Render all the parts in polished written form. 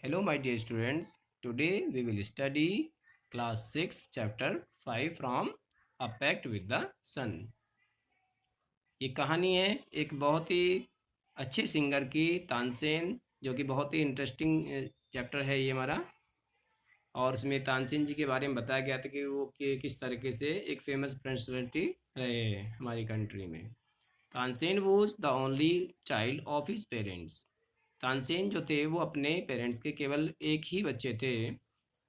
Hello, my dear students. Today we will study class 6, chapter 5 from A Pact with the Sun. ये कहानी है एक बहुत ही अच्छे सिंगर की, तानसेन, जो कि बहुत ही इंटरेस्टिंग चैप्टर है ये हमारा। और इसमें तानसेन जी के बारे में बताया गया था कि वो किस तरीके से एक फेमस पर्सनैलिटी रहे हैं हमारी कंट्री में। Tansen was the only child of his parents. Tansen जो थे वो अपने पेरेंट्स के केवल एक ही बच्चे थे,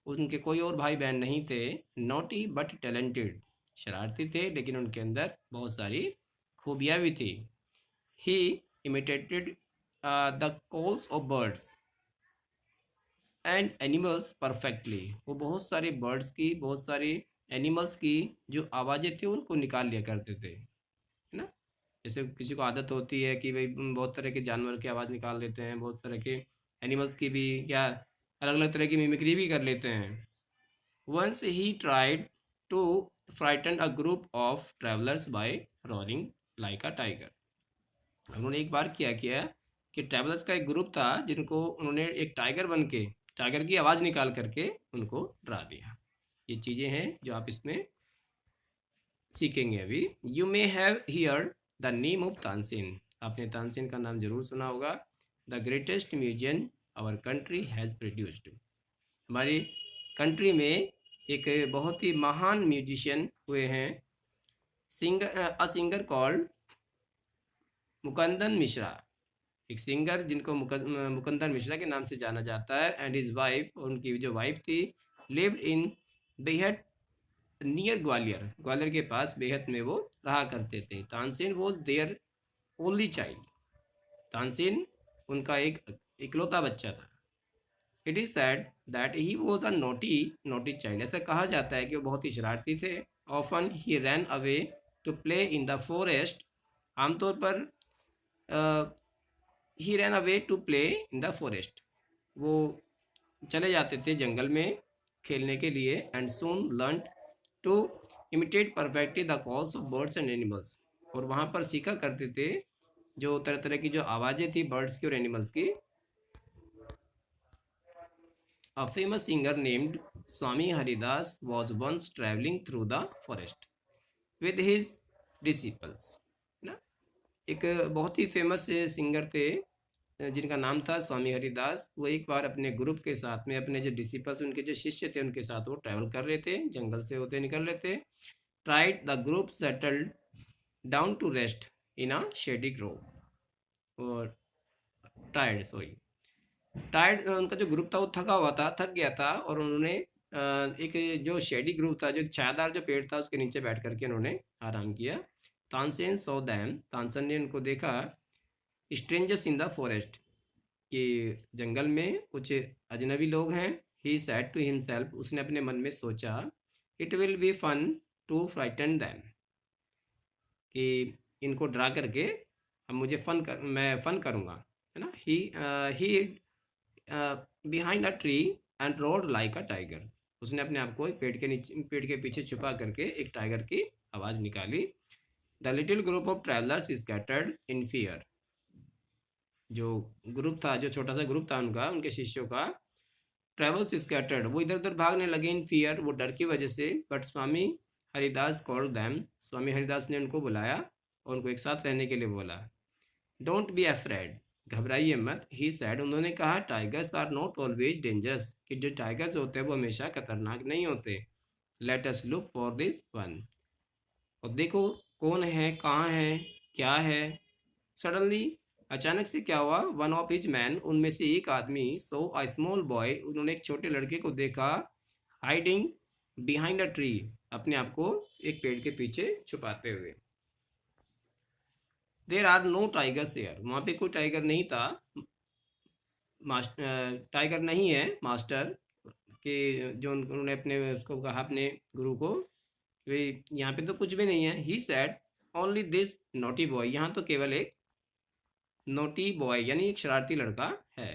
उनके कोई और भाई बहन नहीं थे। नॉटी बट टैलेंटेड, शरारती थे लेकिन उनके अंदर बहुत सारी खूबियाँ भी थी। He imitated the calls of birds and animals perfectly. वो बहुत सारे बर्ड्स की, बहुत सारी एनिमल्स की जो आवाज़ें थी उनको निकाल लिया करते थे, है ना। जैसे किसी को आदत होती है कि भाई बहुत तरह के जानवर की आवाज़ निकाल लेते हैं, बहुत तरह के एनिमल्स की भी, या अलग अलग तरह की मिमिक्री भी कर लेते हैं। Once he tried to frighten a group of travellers by roaring like a tiger. उन्होंने एक बार किया कि ट्रैवलर्स का एक ग्रुप था जिनको उन्होंने एक टाइगर बन के, टाइगर की आवाज़ निकाल करके उनको डरा दिया। ये चीज़ें हैं जो आप इसमें सीखेंगे अभी। You may have hear the name of Tansen. आपने तानसेन का नाम जरूर सुना होगा। The greatest museum our country has produced. हमारी कंट्री में एक बहुत ही महान म्यूजिशियन हुए हैं। Singer called Mukandan Mishra. एक सिंगर जिनको मुकंदन मिश्रा के नाम से जाना जाता है। एंड हिज वाइफ, उनकी जो वाइफ थी, लिव्ड इन बेहद नियर ग्वालियर। ग्वालियर के पास बेहद में वो रहा करते थे। Tansen was their only child. Tansen उनका एक इकलौता बच्चा था। It is said that he was a naughty naughty child. ऐसा कहा जाता है कि वो बहुत ही शरारती थे। Often he ran away to play in the forest. आमतौर पर he ran away to play in the forest. वो चले जाते थे जंगल में खेलने के लिए। And soon learn to imitate perfectly the calls of birds and animals. और वहाँ पर सीखा करते थे जो तरह तरह की जो आवाज़ें थी बर्ड्स की और एनिमल्स की। A famous singer named Swami Haridas was once traveling through the forest with his disciples, ना। एक बहुत ही फेमस सिंगर थे जिनका नाम था स्वामी हरिदास। वो एक बार अपने ग्रुप के साथ में, अपने जो डिसिपल्स, उनके जो शिष्य थे, उनके साथ वो ट्रैवल कर रहे थे, जंगल से होते निकल रहे थे। Tired the group settled down to rest in a shady grove. और टायर्ड, सॉरी, टायर्ड, उनका जो ग्रुप था वो थका हुआ था, थक गया था। और उन्होंने एक जो शेडी ग्रुप था, जो छायादार जो पेड़ था, उसके नीचे बैठ करके उन्होंने आराम किया। तानसेन सो दैम, तानसेन ने उनको देखा। स्ट्रेंजर्स इन द फॉरेस्ट, कि जंगल में कुछ अजनबी लोग हैं। ही सैड टू हिमसेल्फ, उसने अपने मन में सोचा, it will be fun to frighten them, कि इनको डरा करके अब मुझे मैं फन करूँगा, है ना। He behind a tree and roared like a tiger. उसने अपने आप को एक पेड़ के नीचे, पेड़ के पीछे छुपा करके एक टाइगर की आवाज़ निकाली। The little group of travellers scattered in fear. जो ग्रुप था, जो छोटा सा ग्रुप था उनका, उनके शिष्यों का, ट्रैवल्स स्कैटर्ड, वो इधर उधर भागने लगे। इन फियर, वो डर की वजह से। But Swami Haridas called them, Swami Haridas ने उनको बुलाया और उनको एक साथ रहने के लिए बोला। डोंट बी अफ्रेड, घबराइए मत। ही सैड, उन्होंने कहा, tigers are not always dangerous, कि जो टाइगर्स होते हैं वो हमेशा खतरनाक नहीं होते। Let us look for this one, और देखो कौन है, कहाँ है, क्या है। सडनली, अचानक से क्या हुआ, वन ऑफ हिज मैन, उनमें से एक आदमी, सो अ स्मॉल बॉय, उन्होंने एक छोटे लड़के को देखा, हाइडिंग बिहाइंड अ ट्री, अपने आप को एक पेड़ के पीछे छुपाते हुए। There are no tigers here, वहाँ पे कोई टाइगर नहीं था। मास्टर, टाइगर नहीं है मास्टर, कि जो उन्होंने अपने उसको कहा, अपने गुरु को, वे यहाँ पे तो कुछ भी नहीं है। He said only this naughty boy, यहाँ तो केवल एक नोटी बॉय यानी एक शरारती लड़का है।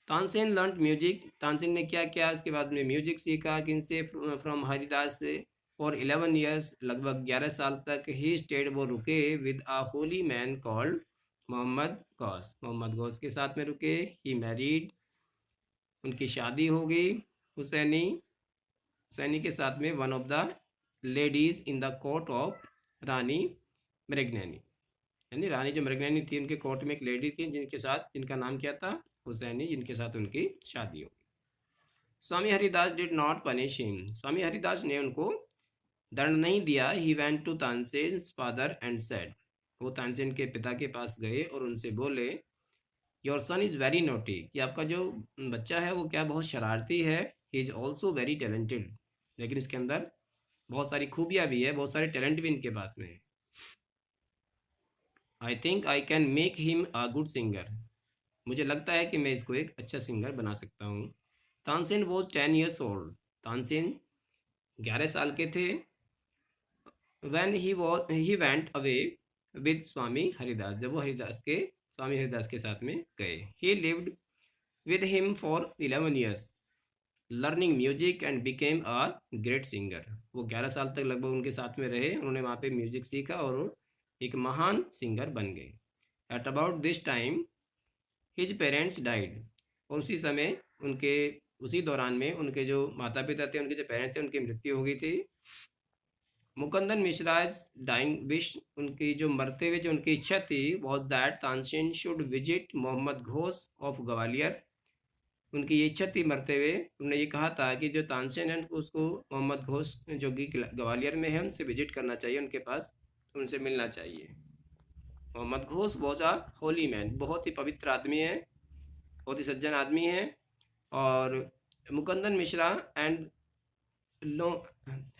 तानसेन लर्न म्यूजिक, तानसेन ने क्या किया, उसके बाद में म्यूजिक सीखा। किनसे? फ्रॉम हरिदास से। फॉर 11 ईयर्स, लगभग 11 साल तक। ही स्टेड, वो रुके, with a holy man called Mohammed Ghaus के साथ में रुके। ही मैरिड, उनकी शादी हो गई हुसैनी के साथ में one of the ladies in the court of Rani Mrignaini, यानी रानी जो मृगनैनी थी उनके कोर्ट में एक लेडी थी जिनका नाम क्या था, हुसैनी, जिनके साथ उनकी शादी हो गई। Swami Haridas did not punish him, Swami Haridas ने उनको दंड नहीं दिया। He went to Tansen's father and said, वो तानसेन के पिता के पास गए और उनसे बोले, your son is very naughty, कि आपका जो बच्चा है वो क्या बहुत शरारती है। He is also very talented, लेकिन इसके अंदर बहुत सारी खूबियाँ भी है, बहुत सारे टैलेंट भी इनके पास में है। I think I can make him a good singer, मुझे लगता है कि मैं इसको एक अच्छा सिंगर बना सकता हूँ। Tansen was 10 years old, Tansen 11 साल के थे। when he went away with स्वामी हरिदास, जब वो स्वामी हरिदास के साथ में गए। he lived with him for 11 years learning music and became a great singer, वो 11 साल तक लगभग उनके साथ में रहे, उन्होंने वहाँ पे म्यूजिक सीखा और एक महान सिंगर बन गए। at about this time his parents died, और उसी दौरान में उनके जो माता पिता थे, उनके जो पेरेंट्स थे, उनकी मृत्यु हो गई थी। मुकंदन मिश्राज डाइंग विश, उनकी जो मरते हुए जो उनकी इच्छा थी, was that Tansen should visit Mohammed Ghaus of Gwalior, उनकी ये इच्छा थी मरते हुए, उन्होंने ये कहा था कि जो तानसेन है उसको मोहम्मद घोष जो कि ग्वालियर में है उनसे विजिट करना चाहिए, उनके पास उनसे मिलना चाहिए। Mohammed Ghaus was a holy man, बहुत ही पवित्र आदमी है, बहुत ही सज्जन आदमी है। और Mukandan Mishra and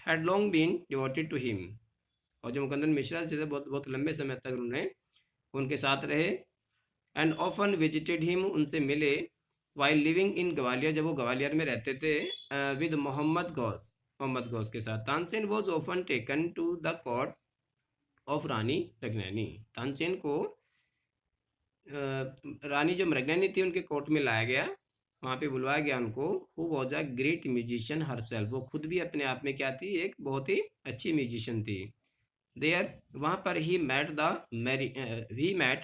had long been devoted to him, और जो मुकंदन मिश्रा जैसे बहुत लंबे समय तक उन्हें उनके साथ रहे। एंड ऑफन विजिटेड हिम, उनसे मिले। वाइल लिविंग इन ग्वालियर, जब वो ग्वालियर में रहते थे विद मोहम्मद गौस के साथ। Tansen was often taken to the court of Rani Mrignaini, Tansen को रानी जो मृगनैनी थी उनके कोर्ट में लाया गया, वहाँ पे बुलवाया गया उनको। Who was a great musician herself, वो खुद भी अपने आप में क्या थी, एक बहुत ही अच्छी म्यूजिशियन थी। देयर, वहाँ पर ही मैट,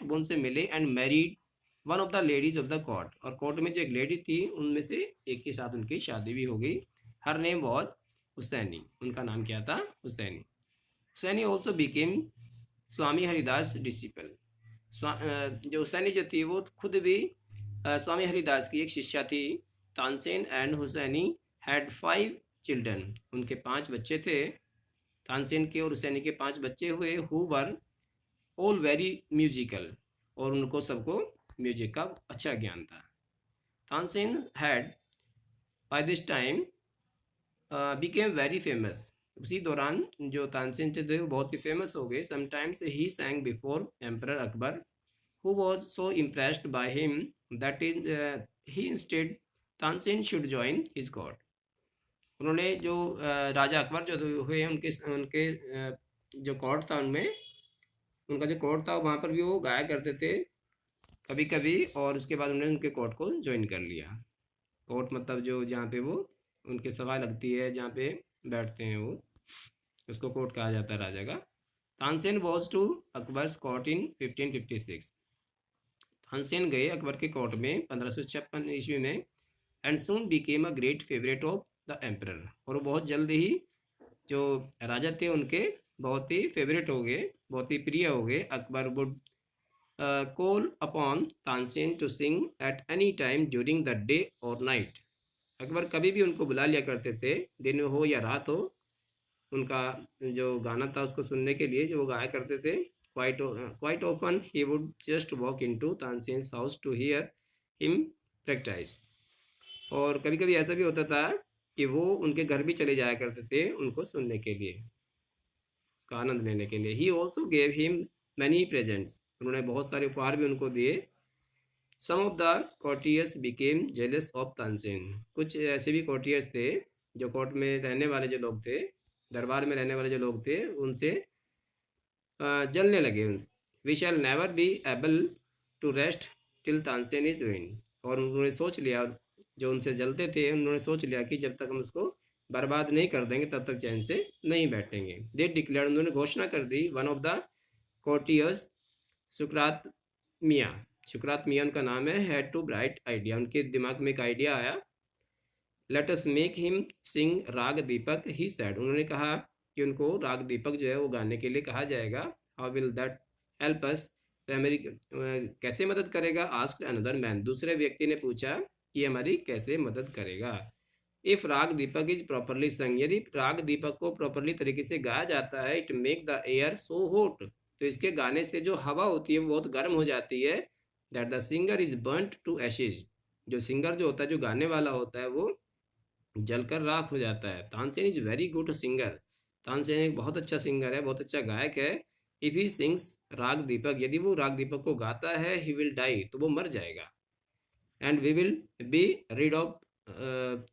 वो उनसे मिले and married one of the ladies of the court, और कोर्ट में जो एक लेडी थी उनमें से एक के साथ उनकी शादी भी हो गई। हर नेम वॉज हुसैनी, उनका नाम क्या था, हुसैनी ऑल्सो बिकेम स्वामी हरिदास डिसिपल, जो हुसैनी जो थी वो खुद भी स्वामी हरिदास की एक शिष्या थी। Tansen and Husaini had 5 children, उनके 5 बच्चे थे, तानसेन के और हुसैनी के 5 बच्चे हुए। Who were all very musical, और उनको सबको म्यूजिक का अच्छा ज्ञान था। Tansen had by this time became very famous, उसी दौरान जो तानसेन थे वो बहुत ही फेमस हो गए। Sometimes he सैंग before emperor Akbar, who was so impressed by him that he instead Tansen should join his court, उन्होंने जो राजा अकबर जो हुए उनके जो कोर्ट था उनमें, उनका जो कोर्ट था वहाँ पर भी वो गाया करते थे कभी कभी, और उसके बाद उन्होंने उनके कोर्ट को ज्वाइन कर लिया। कोर्ट मतलब जो जहाँ पे वो उनकी सभा लगती है, जहाँ पे बैठते हैं वो, उसको कोर्ट कहा जाता है राजा का। Tansen was to Akbar's court in 1556, Tansen गए अकबर के कोर्ट में 1556 ईस्वी में। And soon became a great favourite of the emperor, और वो बहुत जल्द ही जो राजा थे उनके बहुत ही फेवरेट हो गए, बहुत ही प्रिय हो गए। Akbar would call upon Tansen to sing at any time during the day और नाइट, अकबर कभी भी उनको बुला लिया करते थे, दिन हो या रात हो, उनका जो गाना था उसको सुनने के लिए जो वो गाया करते थे। Quite often he would just walk into Tansen's house to hear him practice, और कभी कभी ऐसा भी होता था कि वो उनके घर भी चले जाया करते थे उनको सुनने के लिए, उसका आनंद लेने के लिए। He also gave him many presents, उन्होंने बहुत सारे उपहार भी उनको दिए। Some of the courtiers became jealous of Tansen, कुछ ऐसे भी courtiers थे जो कोर्ट में रहने वाले जो लोग थे, दरबार में रहने वाले जो लोग थे, उनसे जलने लगे। We shall never be able to rest till Tansen is win, और उन्होंने सोच लिया, जो उनसे जलते थे उन्होंने सोच लिया कि जब तक हम उसको बर्बाद नहीं कर देंगे तब तक चैन से नहीं बैठेंगे। दे डिक्लेयर, उन्होंने घोषणा कर दी। वन ऑफ द कोर्टियर्स सुकरात मियाँ, शुक्रात मियाँ उनका नाम है, हैड टू ब्राइट आइडिया, उनके दिमाग में एक आइडिया आया। Let us make him Singh raag Deepak, he said, उन्होंने कहा कि उनको राग दीपक जो है वो गाने के लिए कहा जाएगा। How will that help us, हमारी कैसे मदद करेगा? आस्क्ड अनदर मैन, दूसरे व्यक्ति ने पूछा कि हमारी कैसे मदद करेगा। इफ राग दीपक इज प्रॉपरली संग, यदि राग दीपक को प्रॉपरली तरीके से गाया जाता है, it make the air so hot, तो इसके गाने से जो हवा होती है वो बहुत गर्म हो जाती है। That the singer is burnt to ashes, जो सिंगर जो होता है, जो गाने वाला होता है, वो जलकर राख हो जाता है। Tansen is very good singer, Tansen एक बहुत अच्छा सिंगर है, बहुत अच्छा गायक है। इफ ही सिंग्स राग दीपक, यदि वो राग दीपक को गाता है, ही विल डाई, तो वो मर जाएगा। And we will be rid of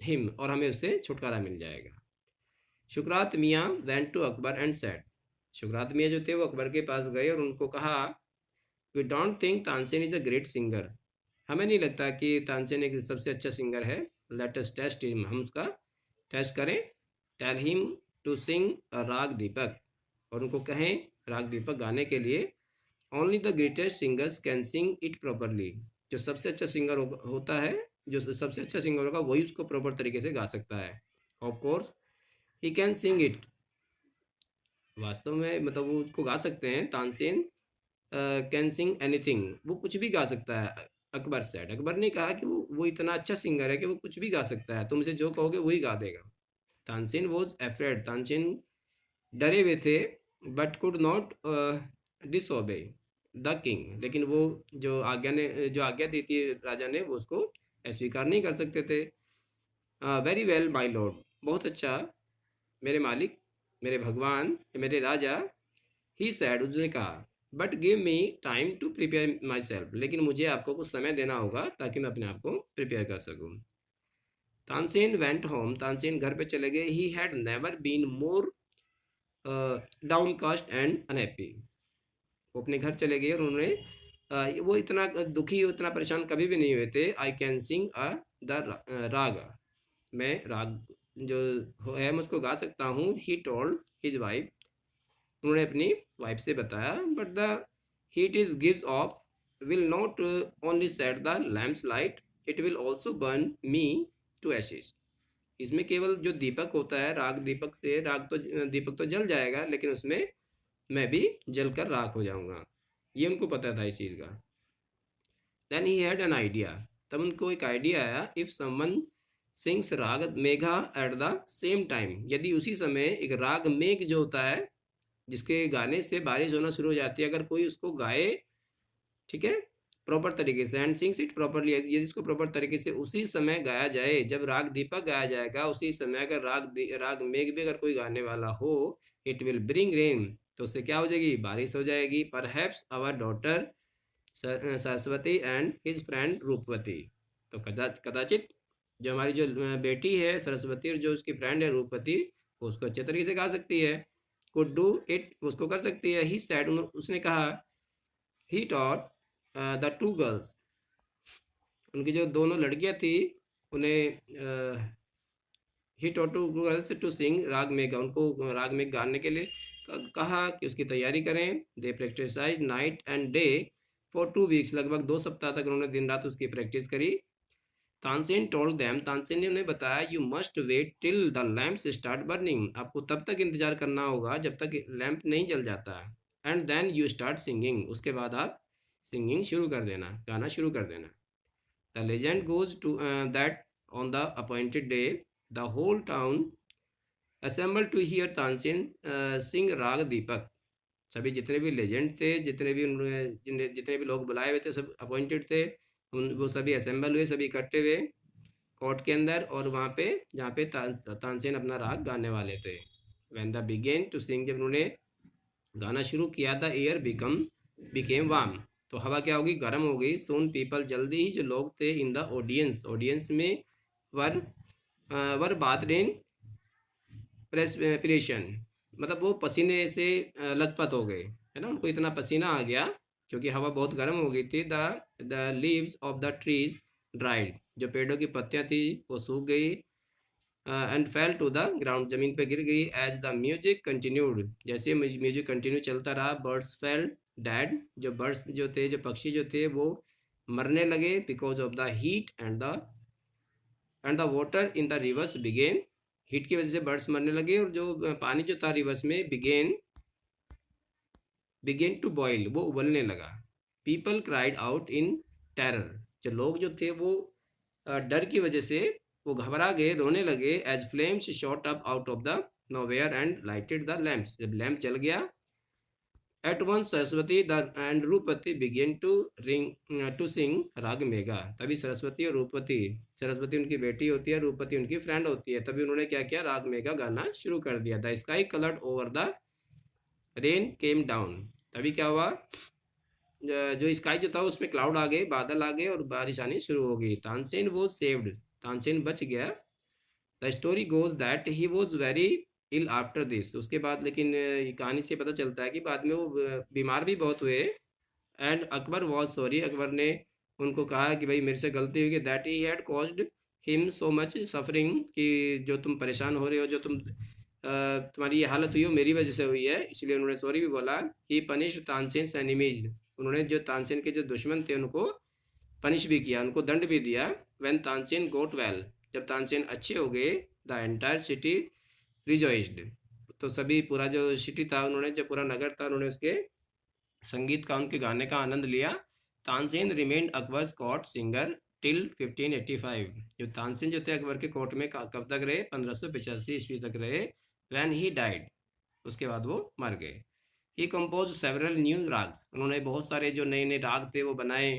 him, और हमें उससे छुटकारा मिल जाएगा। Shukrat Miyan went to Akbar and said, Shukrat Miyan जो थे वो अकबर के पास गए और उनको कहा, we don't think Tansen is a great singer, हमें नहीं लगता कि तानसेन एक सबसे अच्छा सिंगर है। लेट अस टेस्ट हिम, हम उसका टेस्ट करें। Tell him to sing raag दीपक, और उनको कहें राग दीपक गाने के लिए। Only the greatest singers can sing it properly, जो सबसे अच्छा सिंगर होता है, जो सबसे अच्छा सिंगर होगा वही उसको प्रॉपर तरीके से गा सकता है। Of course he can sing it, वास्तव में मतलब वो उसको गा सकते हैं। तानसेन कैन सिंग एनीथिंग, वो कुछ भी गा सकता है। अकबर सेड, अकबर ने कहा कि वो इतना अच्छा सिंगर है कि वो कुछ भी गा सकता है, तुम उसे जो कहोगे वही गा देगा। तानसेन वॉज एफ्रेड, तानसेन डरे हुए थे। But could not disobey the king, लेकिन वो जो आज्ञा दी थी राजा ने, वो उसको अस्वीकार नहीं कर सकते थे। वेरी वेल माई लॉर्ड, बहुत अच्छा मेरे मालिक, मेरे भगवान, मेरे राजा। ही सैड, उसने कहा, but give me time to prepare myself, लेकिन मुझे आपको कुछ समय देना होगा ताकि मैं अपने आप को प्रिपेयर कर सकूँ। तानसेन वेंट होम, तानसेन घर पे चले गए। He had never been more downcast and unhappy, वो अपने घर चले गए और उन्होंने वो इतना दुखी, उतना परेशान कभी भी नहीं हुए थे। आई कैन सिंग द राग, मैं राग जो है मैं उसको गा सकता हूँ। ही टोल्ड हिज वाइफ, उन्होंने अपनी वाइफ से बताया। But the heat is gives off will not only set the lamps light, it will also burn me to ashes, इसमें केवल जो दीपक होता है, राग दीपक से दीपक तो जल जाएगा, लेकिन उसमें मैं भी जलकर राख हो जाऊंगा। ये उनको पता था इस चीज़ का। Then he had an idea, तब उनको एक आइडिया आया। If someone sings raga Megha at the same time, यदि उसी समय एक राग मेघ जो होता है, जिसके गाने से बारिश होना शुरू हो जाती है, अगर कोई उसको गाए, ठीक है, प्रॉपर तरीके से, एंड सिंग्स इट प्रॉपरली, यदि इसको प्रॉपर तरीके से उसी समय गाया जाए, जब राग दीपक गाया जाएगा उसी समय, अगर राग मेघ भी अगर कोई गाने वाला हो, इट विल ब्रिंग रेन, तो उससे क्या हो जाएगी? बारिश हो जाएगी। Perhaps our daughter Saraswati and his friend Roopvati, तो कदाचित जो हमारी जो बेटी है सरस्वती और जो उसकी फ्रेंड है रूपवती, वो उसको अच्छे तरीके से गा सकती है। कुड डू इट, उसको कर सकती है। ही सैड, उसने कहा। He taught the two girls, उनकी जो दोनों लड़कियां थी उन्हें he taught two girls to sing राग मेघा, उनको राग मेघ गाने के लिए कहा कि उसकी तैयारी करें। They practised night and day for 2 weeks, लगभग 2 सप्ताह तक उन्होंने दिन रात उसकी प्रैक्टिस करी। तानसेन टोल्ड देम, तानसेन ने उन्हें बताया, you must wait till the lamps start burning, आपको तब तक इंतजार करना होगा जब तक लैंप नहीं जल जाता। And then you start singing, उसके बाद आप सिंगिंग शुरू कर देना, गाना शुरू कर देना। The legend goes to that on the appointed day the whole town assemble to hear Tansen sing raag Deepak, सभी जितने भी लेजेंड थे, जितने भी लोग बुलाए हुए थे, सब अपॉइंटेड थे, वो सभी असेंबल हुए, सभी इकट्ठे हुए कोर्ट के अंदर, और वहाँ पे जहाँ पे तानसेन अपना राग गाने वाले थे। When the began to sing, जब उन्होंने गाना शुरू किया, द एयर बिकेम वार्म, तो हवा क्या होगी? गर्म हो गई। सोन पीपल, जल्दी ही जो लोग थे, इन द ऑडियंस में, वर बातरीन प्रेस्पिरेशन, मतलब वो पसीने से लथपथ हो गए, है ना, उनको इतना पसीना आ गया क्योंकि हवा बहुत गर्म हो गई थी। The leaves of the trees dried, जो पेड़ों की पत्तियां थी वो सूख गई। And fell to the ground, जमीन पे गिर गई। एज द म्यूजिक कंटिन्यूड, जैसे म्यूजिक कंटिन्यू चलता रहा, बर्ड्स फेल डैड, जो बर्ड्स जो थे, जो पक्षी जो थे वो मरने लगे because of the heat and the water in the rivers began, हीट की वजह से बर्ड्स मरने लगे और जो पानी जो था रिवर्स में बिगेन टू बॉयल, वो उबलने लगा। People cried out in terror, जो लोग जो थे वो डर की वजह से वो घबरा गए, रोने लगे। As flames shot up out of the nowhere and lighted the lamps, जब लैम्प जल गया। At once Saraswati the and Roopvati began to sing राग मेघा, तभी सरस्वती और रूपवती, सरस्वती उनकी बेटी होती है, रूपवती उनकी फ्रेंड होती है, तभी उन्होंने क्या किया, राग मेघा गाना शुरू कर दिया। The sky coloured over the rain came down, तभी क्या हुआ, जो स्काई जो था उसमें क्लाउड आ गए, बादल आ गए और बारिश आनी शुरू हो गई। तानसेन वॉज सेव्ड, तानसेन बच गया। The story goes that he was very ill after this, उसके बाद लेकिन ये कहानी से पता चलता है कि बाद में वो बीमार भी बहुत हुए। And Akbar was sorry, Akbar ने उनको कहा कि भाई मेरे से गलती हुई कि that he had caused him so much suffering, कि जो तुम परेशान हो रहे हो, जो तुम्हारी ये हालत हुई हो मेरी वजह से हुई है, इसलिए उन्होंने सॉरी भी बोला। ही पनिश्ड तानसेन एनिमीज, उन्होंने जो तानसेन के जो दुश्मन थे उनको पनिश भी किया, उनको दंड भी दिया। व्हेन तानसेन गोट वेल, जब तानसेन अच्छे हो गए। द एंटायर सिटी रिजॉइस्ड, तो सभी पूरा जो सिटी था, उन्होंने जो पूरा नगर था, उन्होंने उसके संगीत का, उनके गाने का आनंद लिया। Tansen remained Akbar's court singer till 1585, जो तानसेन जो थे अकबर के कोर्ट में कब तक रहे, 1585 ईस्वी तक रहे। व्हेन ही डाइड, उसके बाद वो मर गए। ही कंपोज सेवरल न्यू राग्स, उन्होंने बहुत सारे जो नए नए राग थे वो बनाए।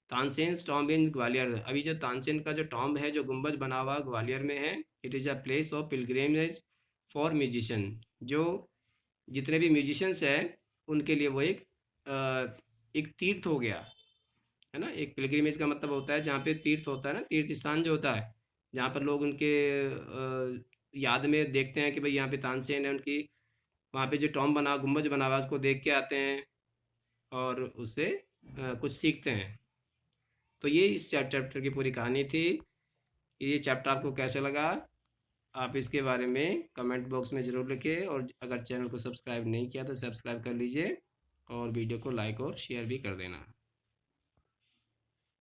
तानसेन टॉम्ब इन ग्वालियर, अभी जो तानसेन का जो टॉम्ब है, जो गुंबज बना हुआ ग्वालियर में है। It is a place of pilgrimage for musician, जो जितने भी म्यूजिशियंस हैं उनके लिए वो एक तीर्थ हो गया, है ना। एक पिलग्रिमेज का मतलब होता है जहाँ पे तीर्थ होता है ना, तीर्थ स्थान जो होता है, जहाँ पर लोग उनके याद में देखते हैं कि भाई यहाँ पे तानसेन है, उनकी वहाँ पे जो टॉम्ब बना, गुंबज बना हुआ, उसको देख के आते हैं और उससे कुछ सीखते हैं। तो ये इस चैप्टर की पूरी कहानी थी। ये चैप्टर आपको कैसे लगा, आप इसके बारे में कमेंट बॉक्स में ज़रूर लिखें, और अगर चैनल को सब्सक्राइब नहीं किया तो सब्सक्राइब कर लीजिए और वीडियो को लाइक और शेयर भी कर देना।